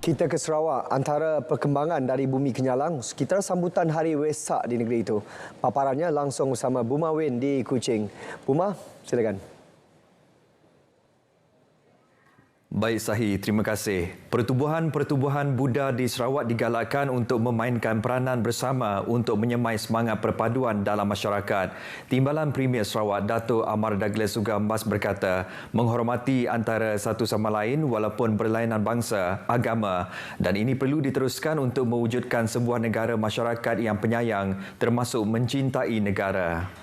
Kita ke Sarawak. Antara perkembangan dari Bumi Kenyalang sekitar sambutan Hari Wesak di negeri itu. Paparannya langsung bersama Buma Wen di Kuching. Buma, silakan. Baik Sahi, terima kasih. Pertubuhan Buddha di Sarawak digalakkan untuk memainkan peranan bersama untuk menyemai semangat perpaduan dalam masyarakat. Timbalan Premier Sarawak, Dato' Amar Douglas Sugambas berkata, menghormati antara satu sama lain walaupun berlainan bangsa, agama dan ini perlu diteruskan untuk mewujudkan sebuah negara masyarakat yang penyayang termasuk mencintai negara.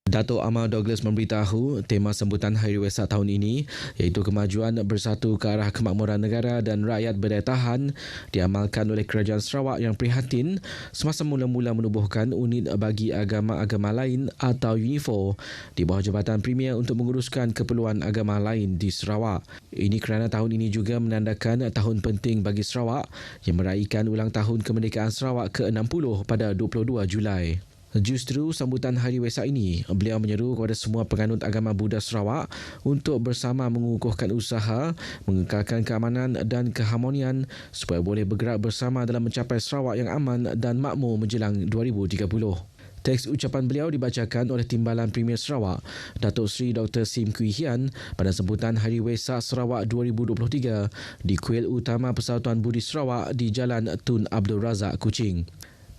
Dato' Amar Douglas memberitahu tema sambutan Hari Wesak tahun ini iaitu kemajuan bersatu ke arah kemakmuran negara dan rakyat berdaya tahan diamalkan oleh Kerajaan Sarawak yang prihatin semasa mula-mula menubuhkan unit bagi agama-agama lain atau UNIFO di bawah Jabatan Premier untuk menguruskan keperluan agama lain di Sarawak. Ini kerana tahun ini juga menandakan tahun penting bagi Sarawak yang meraihkan ulang tahun kemerdekaan Sarawak ke-60 pada 22 Julai. Justru sambutan Hari Wesak ini, beliau menyeru kepada semua penganut agama Buddha Sarawak untuk bersama mengukuhkan usaha, mengekalkan keamanan dan keharmonian supaya boleh bergerak bersama dalam mencapai Sarawak yang aman dan makmur menjelang 2030. Teks ucapan beliau dibacakan oleh Timbalan Premier Sarawak, Datuk Seri Dr. Sim Kui Hian pada sambutan Hari Wesak Sarawak 2023 di Kuil Utama Persatuan Budi Sarawak di Jalan Tun Abdul Razak, Kuching.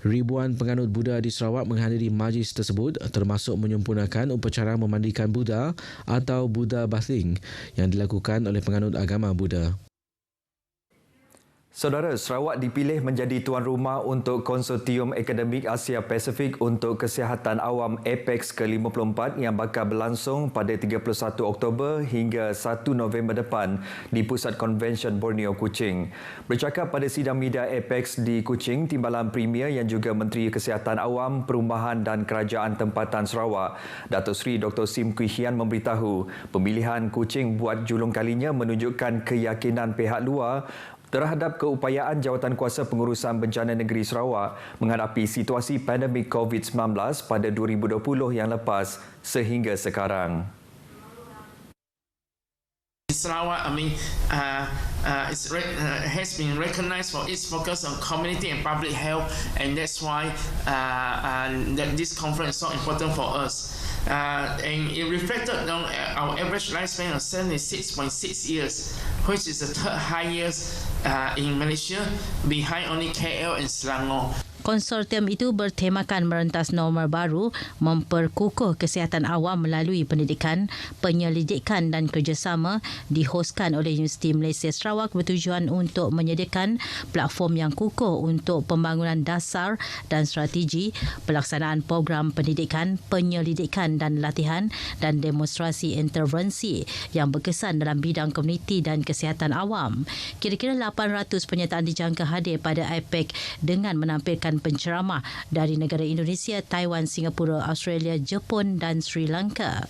Ribuan penganut Buddha di Sarawak menghadiri majlis tersebut termasuk menyempurnakan upacara memandikan Buddha atau Buddha Bathing yang dilakukan oleh penganut agama Buddha. Saudara, Sarawak dipilih menjadi tuan rumah untuk Konsortium Akademik Asia Pasifik untuk Kesihatan Awam APEX ke-54 yang bakal berlangsung pada 31 Oktober hingga 1 November depan di Pusat Konvensyen Borneo, Kuching. Bercakap pada sidang media APEX di Kuching, Timbalan Premier yang juga Menteri Kesihatan Awam, Perumahan dan Kerajaan Tempatan Sarawak, Datuk Seri Dr. Sim Kui Hian memberitahu pemilihan Kuching buat julung kalinya menunjukkan keyakinan pihak luar terhadap keupayaan Jawatankuasa Pengurusan Bencana Negeri Sarawak menghadapi situasi pandemik COVID-19 pada 2020 yang lepas sehingga sekarang. Sarawak, has been recognized for its focus on community and public health, and that's why that this conference is so important for us. And it reflected on our average lifespan of 76.6 years, which is the third highest in Malaysia, behind only KL and Selangor. Konsortium itu bertemakan merentas norma baru memperkukuh kesihatan awam melalui pendidikan, penyelidikan dan kerjasama dihoskan oleh Universiti Malaysia Sarawak bertujuan untuk menyediakan platform yang kukuh untuk pembangunan dasar dan strategi, pelaksanaan program pendidikan, penyelidikan dan latihan dan demonstrasi intervensi yang berkesan dalam bidang komuniti dan kesihatan awam. Kira-kira 800 penyertaan dijangka hadir pada APEC dengan menampilkan penceramah dari negara Indonesia, Taiwan, Singapura, Australia, Jepun dan Sri Lanka.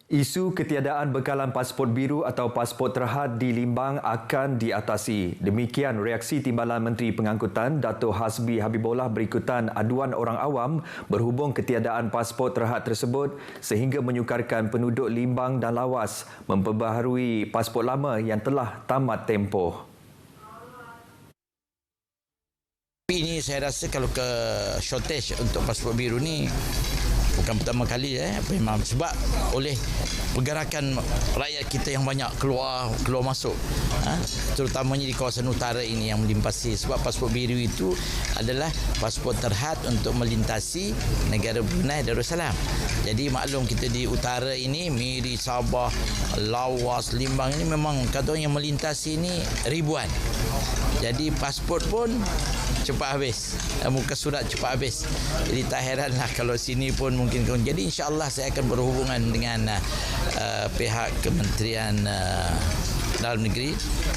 Isu ketiadaan bekalan pasport biru atau pasport terhad di Limbang akan diatasi. Demikian reaksi Timbalan Menteri Pengangkutan Dato' Hasbi Habibullah berikutan aduan orang awam berhubung ketiadaan pasport terhad tersebut sehingga menyukarkan penduduk Limbang dan Lawas memperbaharui pasport lama yang telah tamat tempoh. Ini saya rasa kalau ke shortage untuk pasport biru ni bukan pertama kali memang sebab oleh pergerakan rakyat kita yang banyak keluar masuk, terutamanya di kawasan utara ini yang melimpasi. Sebab pasport biru itu adalah pasport terhad untuk melintasi negara Brunei Darussalam. Jadi maklum kita di utara ini, Miri, Sabah, Lawas, Limbang ini memang kata yang melintasi ini ribuan. Jadi pasport pun cepat habis, muka surat cepat habis. Jadi tak heranlah kalau sini pun mungkin. Jadi insya-Allah saya akan berhubungan dengan pihak Kementerian dalam negeri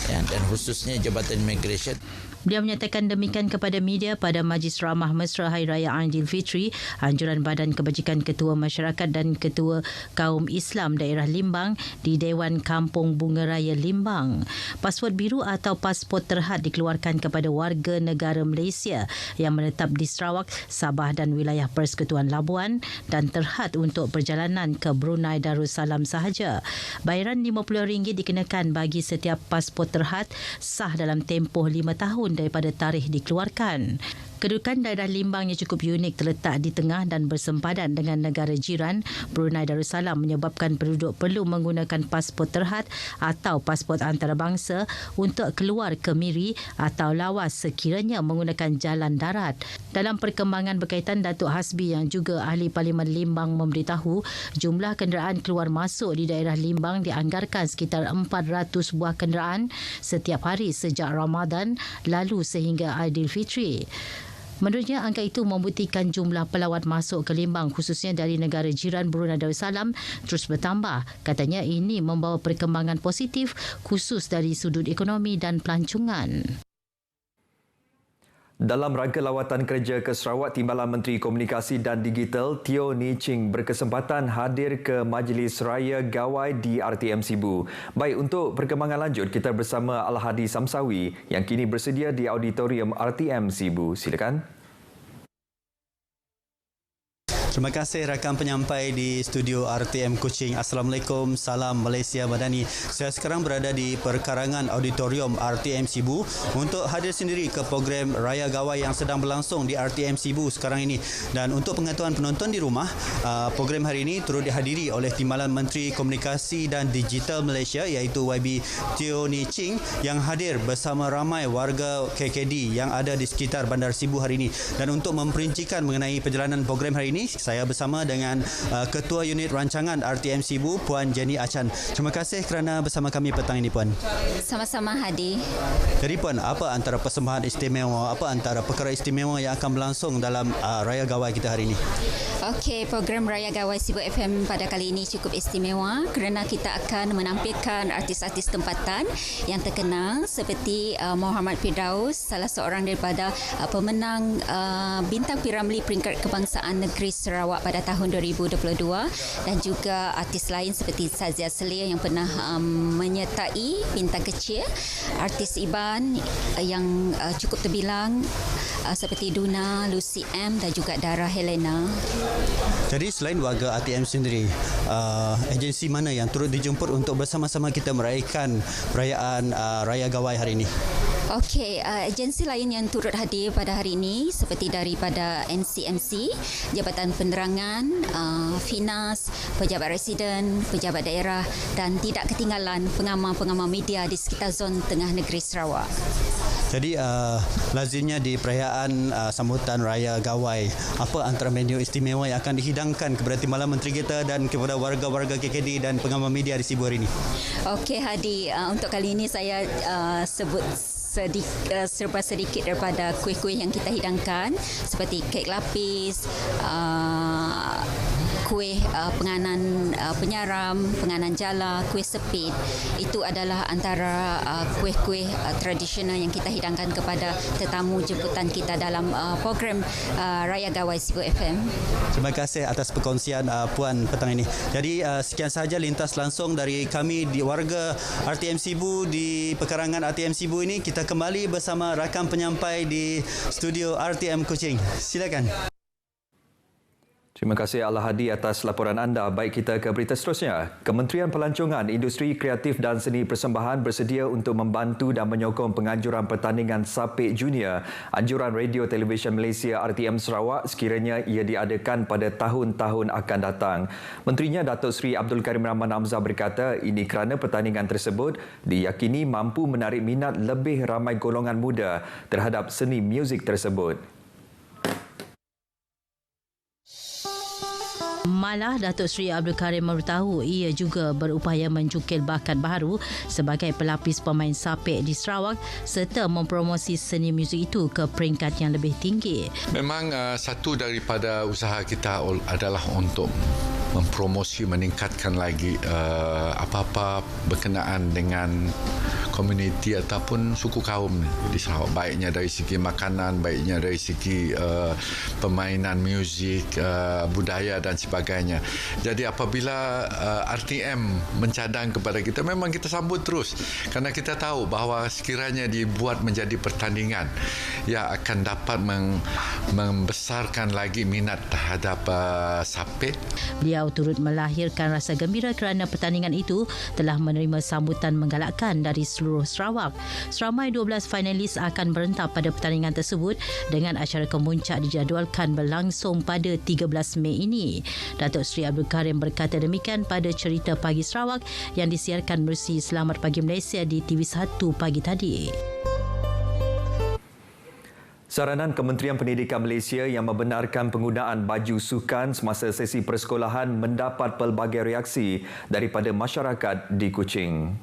dan khususnya Jabatan Immigration. Dia menyatakan demikian kepada media pada Majlis Ramah Mesra Hari Raya Aidilfitri, anjuran Badan Kebajikan Ketua Masyarakat dan Ketua Kaum Islam Daerah Limbang di Dewan Kampung Bunga Raya Limbang. Pasport biru atau pasport terhad dikeluarkan kepada warga negara Malaysia yang menetap di Sarawak, Sabah dan wilayah Persekutuan Labuan dan terhad untuk perjalanan ke Brunei Darussalam sahaja. Bayaran RM50 dikenakan bagi setiap pasport terhad sah dalam tempoh 5 tahun daripada tarikh dikeluarkan. Kedudukan daerah Limbang yang cukup unik terletak di tengah dan bersempadan dengan negara jiran Brunei Darussalam menyebabkan penduduk perlu menggunakan pasport terhad atau pasport antarabangsa untuk keluar ke Miri atau Lawas sekiranya menggunakan jalan darat. Dalam perkembangan berkaitan, Datuk Hasbi yang juga Ahli Parlimen Limbang memberitahu jumlah kenderaan keluar masuk di daerah Limbang dianggarkan sekitar 400 buah kenderaan setiap hari sejak Ramadan lalu sehingga Aidilfitri. Menurutnya, angka itu membuktikan jumlah pelawat masuk ke Limbang khususnya dari negara jiran Brunei Darussalam terus bertambah. Katanya ini membawa perkembangan positif khusus dari sudut ekonomi dan pelancongan. Dalam rangka lawatan kerja ke Sarawak, Timbalan Menteri Komunikasi dan Digital Teo Ni Ching berkesempatan hadir ke Majlis Raya Gawai di RTM Sibu. Baik, untuk perkembangan lanjut, kita bersama Al-Hadi Samsawi yang kini bersedia di auditorium RTM Sibu. Silakan. Terima kasih rakan penyampai di studio RTM Kuching. Assalamualaikum, salam Malaysia Madani. Saya sekarang berada di perkarangan auditorium RTM Sibu untuk hadir sendiri ke program Raya Gawai yang sedang berlangsung di RTM Sibu sekarang ini. Dan untuk pengetahuan penonton di rumah, program hari ini turut dihadiri oleh Timbalan Menteri Komunikasi dan Digital Malaysia iaitu YB Teo Ni Ching yang hadir bersama ramai warga KKD yang ada di sekitar Bandar Sibu hari ini. Dan untuk memperincikan mengenai perjalanan program hari ini, saya bersama dengan Ketua Unit Rancangan RTM Sibu, Puan Jenny Achan. Terima kasih kerana bersama kami petang ini, Puan. Sama-sama, Hadi. Jadi, Puan, apa antara persembahan istimewa, apa antara perkara istimewa yang akan berlangsung dalam Raya Gawai kita hari ini? Okey, program Raya Gawai Sibu FM pada kali ini cukup istimewa kerana kita akan menampilkan artis-artis tempatan yang terkenal seperti Muhammad Firdaus, salah seorang daripada pemenang Bintang Piramli Peringkat Kebangsaan Negeri Sarawak pada tahun 2022 dan juga artis lain seperti Sazia Selia yang pernah menyertai Bintang Kecil, artis Iban yang cukup terbilang seperti Duna, Lucy M dan juga Dara Helena. Jadi selain warga RTM sendiri, agensi mana yang turut dijemput untuk bersama-sama kita meraihkan perayaan Raya Gawai hari ini? Okey, agensi lain yang turut hadir pada hari ini seperti daripada NCMC, Jabatan Penerangan, Finas, Pejabat Residen, Pejabat Daerah dan tidak ketinggalan pengamal-pengamal media di sekitar zon tengah negeri Sarawak. Jadi lazimnya di perayaan sambutan Raya Gawai, apa antara menu istimewa yang akan dihidangkan kepada Timbalan Menteri kita dan kepada warga-warga KKD dan pengamal media di Sibu hari ini? Okey, Hadi, untuk kali ini saya sebut serba sedikit daripada kuih-kuih yang kita hidangkan seperti kek lapis, kuih penganan penyaram, penganan jala, kuih sepit. Itu adalah antara kuih-kuih tradisional yang kita hidangkan kepada tetamu jemputan kita dalam program Raya Gawai Sibu FM. Terima kasih atas perkongsian Puan petang ini. Jadi sekian sahaja lintas langsung dari kami di warga RTM Sibu di perkarangan RTM Sibu ini. Kita kembali bersama rakan penyampai di studio RTM Kuching. Silakan. Terima kasih Al-Hadi atas laporan anda. Baik, kita ke berita seterusnya. Kementerian Pelancongan, Industri Kreatif dan Seni Persembahan bersedia untuk membantu dan menyokong penganjuran pertandingan Sapik Junior Anjuran Radio Televisyen Malaysia RTM Sarawak sekiranya ia diadakan pada tahun-tahun akan datang. Menterinya Datuk Seri Abdul Karim Rahman Hamzah berkata ini kerana pertandingan tersebut diyakini mampu menarik minat lebih ramai golongan muda terhadap seni muzik tersebut. Malah Datuk Seri Abdul Karim memberitahu ia juga berupaya mencukil bakat baru sebagai pelapis pemain sapik di Sarawak serta mempromosi seni muzik itu ke peringkat yang lebih tinggi. Memang satu daripada usaha kita adalah untuk mempromosi, meningkatkan lagi apa-apa berkenaan dengan komuniti ataupun suku kaum di Sarawak, baiknya dari segi makanan, baiknya dari segi permainan muzik, budaya dan sebagainya. Jadi apabila RTM mencadang kepada kita, memang kita sambut terus kerana kita tahu bahawa sekiranya dibuat menjadi pertandingan yang akan dapat membesarkan lagi minat terhadap sapit. Beliau turut melahirkan rasa gembira kerana pertandingan itu telah menerima sambutan menggalakkan dari seluruh Sarawak. Seramai 12 finalis akan berentap pada pertandingan tersebut dengan acara kemuncak dijadualkan berlangsung pada 13 Mei ini. Datuk Seri Abdul Karim berkata demikian pada Cerita Pagi Sarawak yang disiarkan menerusi Selamat Pagi Malaysia di TV1 pagi tadi. Saranan Kementerian Pendidikan Malaysia yang membenarkan penggunaan baju sukan semasa sesi persekolahan mendapat pelbagai reaksi daripada masyarakat di Kuching.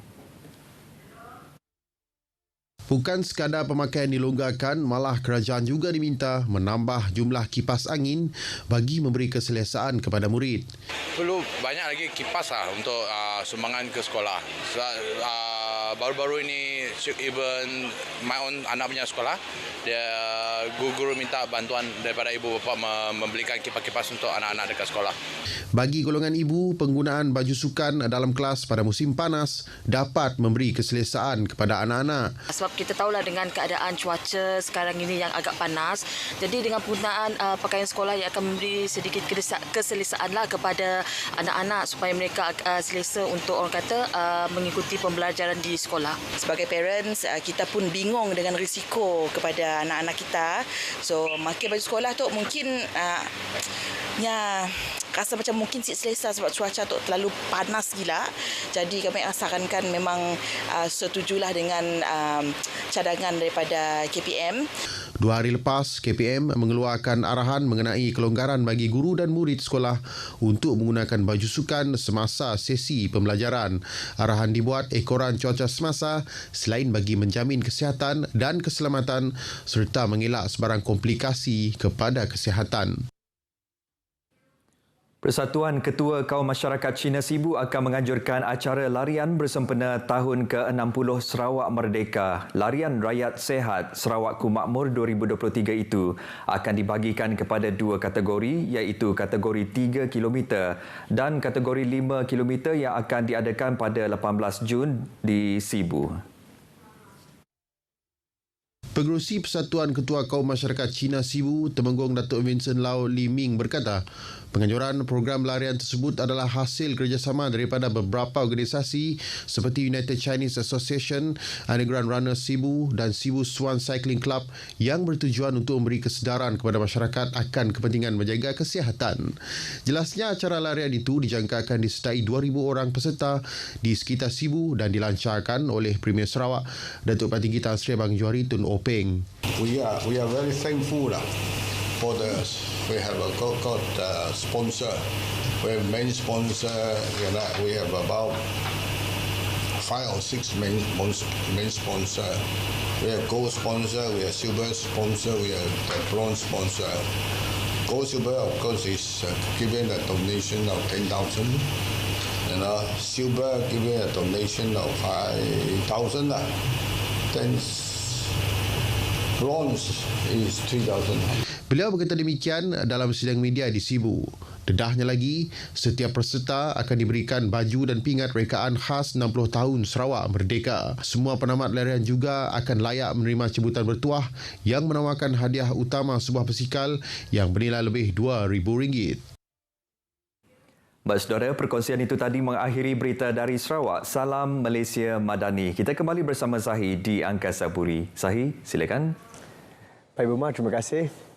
Bukan sekadar pemakaian dilonggarkan, malah kerajaan juga diminta menambah jumlah kipas angin bagi memberi keselesaan kepada murid. Perlu banyak lagi kipas untuk sumbangan ke sekolah. Baru-baru ini even my own anak punya sekolah, dia guru minta bantuan daripada ibu bapa membelikan kipas-kipas untuk anak-anak dekat sekolah. Bagi golongan ibu, penggunaan baju sukan dalam kelas pada musim panas dapat memberi keselesaan kepada anak-anak. Sebab kita tahulah dengan keadaan cuaca sekarang ini yang agak panas, jadi dengan penggunaan pakaian sekolah yang akan memberi sedikit keselesaanlah kepada anak-anak supaya mereka selesa untuk orang kata mengikuti pembelajaran di sekolah. Sebagai parents, kita pun bingung dengan risiko kepada anak-anak kita. So, pakai baju sekolah tu mungkin rasa macam mungkin selesa sebab cuaca tu terlalu panas gila. Jadi kami rasakan memang setujulah dengan cadangan daripada KPM. 2 hari lepas, KPM mengeluarkan arahan mengenai kelonggaran bagi guru dan murid sekolah untuk menggunakan baju sukan semasa sesi pembelajaran. Arahan dibuat ekoran cuaca semasa selain bagi menjamin kesihatan dan keselamatan serta mengelak sebarang komplikasi kepada kesihatan. Persatuan Ketua Kaum Masyarakat Cina Sibu akan menganjurkan acara larian bersempena tahun ke-60 Sarawak Merdeka. Larian Rakyat Sehat Sarawakku Makmur 2023 itu akan dibagikan kepada 2 kategori, iaitu kategori 3 km dan kategori 5 km yang akan diadakan pada 18 Jun di Sibu. Pengerusi Persatuan Ketua Kaum Masyarakat Cina Sibu, Temenggung Datuk Vincent Lau Lee Ming berkata, penganjuran program larian tersebut adalah hasil kerjasama daripada beberapa organisasi seperti United Chinese Association, Underground Runners Sibu dan Sibu Swan Cycling Club yang bertujuan untuk memberi kesedaran kepada masyarakat akan kepentingan menjaga kesihatan. Jelasnya acara larian itu dijangkakan disertai 2,000 orang peserta di sekitar Sibu dan dilancarkan oleh Premier Sarawak, Datuk Patinggi Tan Sri Abang Johari Tun Openg. We are very thankful for we have got sponsor. We have main sponsor. We have about 5 or 6 main sponsor. We have gold sponsor. We have silver sponsor. We have the bronze sponsor. Gold silver, of course, is giving a donation of 10,000. Silver giving a donation of 5,000. Then bronze is 3,000. Beliau berkata demikian dalam sidang media di Sibu. Dedahnya lagi, setiap peserta akan diberikan baju dan pingat rekaan khas 60 tahun Sarawak Merdeka. Semua penamat larian juga akan layak menerima cabutan bertuah yang menawarkan hadiah utama sebuah basikal yang bernilai lebih RM2,000. Baik saudara, perkongsian itu tadi mengakhiri berita dari Sarawak. Salam Malaysia Madani. Kita kembali bersama Zahid di Angkasa Puri. Zahid, silakan. Baik Buma, terima kasih.